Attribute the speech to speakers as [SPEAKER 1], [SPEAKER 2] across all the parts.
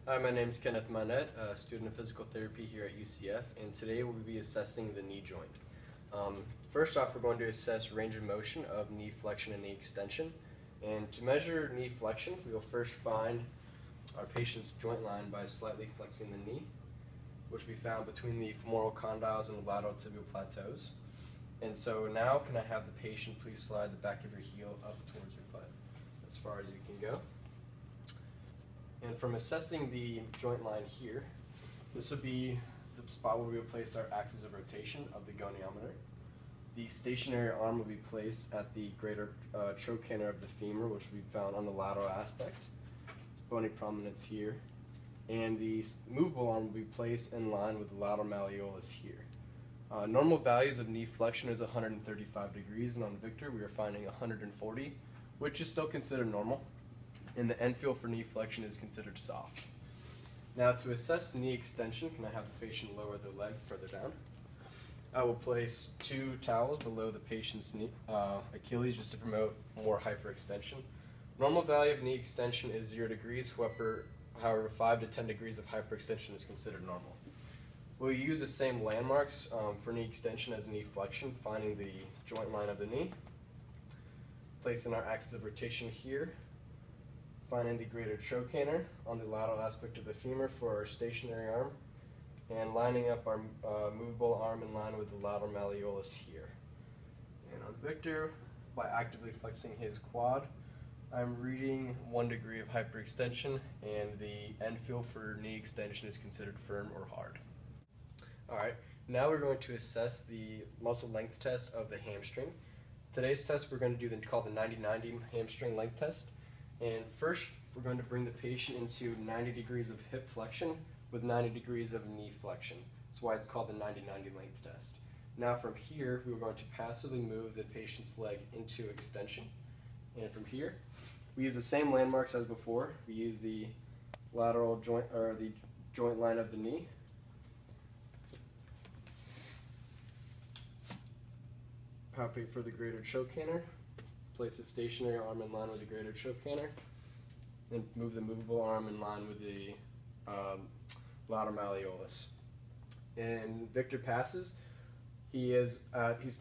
[SPEAKER 1] Hi, my name is Kenneth Manette, a student of physical therapy here at UCF, and today we'll be assessing the knee joint. First off, we're going to assess range of motion of knee flexion and knee extension. And to measure knee flexion, we will first find our patient's joint line by slightly flexing the knee, which will be found between the femoral condyles and the lateral tibial plateaus. And so now, can I have the patient please slide the back of your heel up towards your butt as far as you can go. And from assessing the joint line here, this would be the spot where we would place our axis of rotation of the goniometer. The stationary arm will be placed at the greater trochanter of the femur, which will be found on the lateral aspect, bony prominence here. And the movable arm will be placed in line with the lateral malleolus here. Normal values of knee flexion is 135 degrees, and on Victor we are finding 140, which is still considered normal. And the end feel for knee flexion is considered soft. Now, to assess knee extension, can I have the patient lower their leg further down? I will place 2 towels below the patient's knee, Achilles, just to promote more hyperextension. Normal value of knee extension is 0 degrees, however 5 to 10 degrees of hyperextension is considered normal. We'll use the same landmarks for knee extension as knee flexion, finding the joint line of the knee, placing our axis of rotation here, finding the greater trochanter on the lateral aspect of the femur for our stationary arm, and lining up our movable arm in line with the lateral malleolus here. And on Victor, by actively flexing his quad, I'm reading 1 degree of hyperextension, and the end feel for knee extension is considered firm or hard. Alright, now we're going to assess the muscle length test of the hamstring. Today's test we're going to do called the 90-90 hamstring length test. And first, we're going to bring the patient into 90 degrees of hip flexion with 90 degrees of knee flexion. That's why it's called the 90-90 length test. Now from here, we're going to passively move the patient's leg into extension. And from here, we use the same landmarks as before. We use the lateral joint, or the joint line of the knee. Palpate for the greater trochanter. Place the stationary arm in line with the greater trochanter, and move the movable arm in line with the lateral malleolus. And Victor passes. He's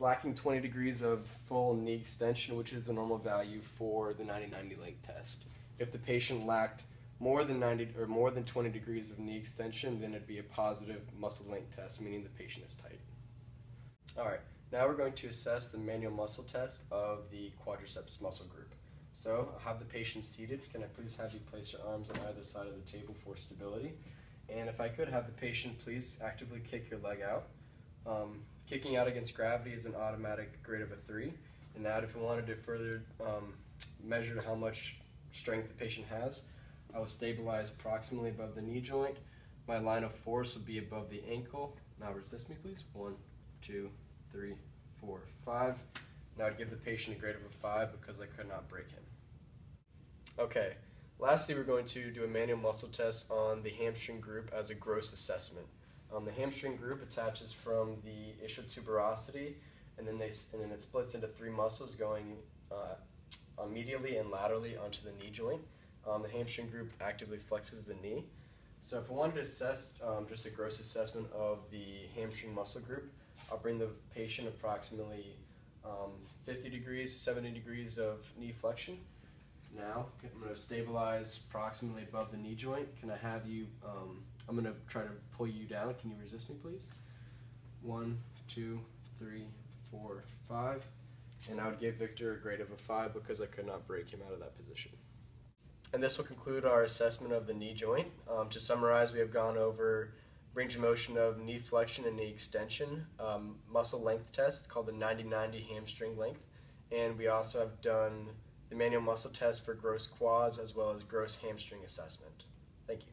[SPEAKER 1] lacking 20 degrees of full knee extension, which is the normal value for the 90-90 length test. If the patient lacked more than 90 or more than 20 degrees of knee extension, then it'd be a positive muscle length test, meaning the patient is tight. All right. Now we're going to assess the manual muscle test of the quadriceps muscle group. So I'll have the patient seated. Can I please have you place your arms on either side of the table for stability? And if I could have the patient please actively kick your leg out. Kicking out against gravity is an automatic grade of a 3. And now if we wanted to further measure how much strength the patient has, I will stabilize approximately above the knee joint. My line of force would be above the ankle. Now resist me please. 1, 2, 3, 4, 5. Now I'd give the patient a grade of a 5 because I could not break him. Okay, lastly we're going to do a manual muscle test on the hamstring group as a gross assessment. The hamstring group attaches from the ischial tuberosity, and then it splits into 3 muscles going medially and laterally onto the knee joint. The hamstring group actively flexes the knee. So if I wanted to assess just a gross assessment of the hamstring muscle group, I'll bring the patient approximately 50 degrees to 70 degrees of knee flexion. Now, I'm going to stabilize approximately above the knee joint. Can I have you, I'm going to try to pull you down. Can you resist me, please? 1, 2, 3, 4, 5. And I would give Victor a grade of a 5 because I could not break him out of that position. And this will conclude our assessment of the knee joint. To summarize, we have gone over range of motion of knee flexion and knee extension, muscle length test called the 90-90 hamstring length, and we also have done the manual muscle test for gross quads as well as gross hamstring assessment. Thank you.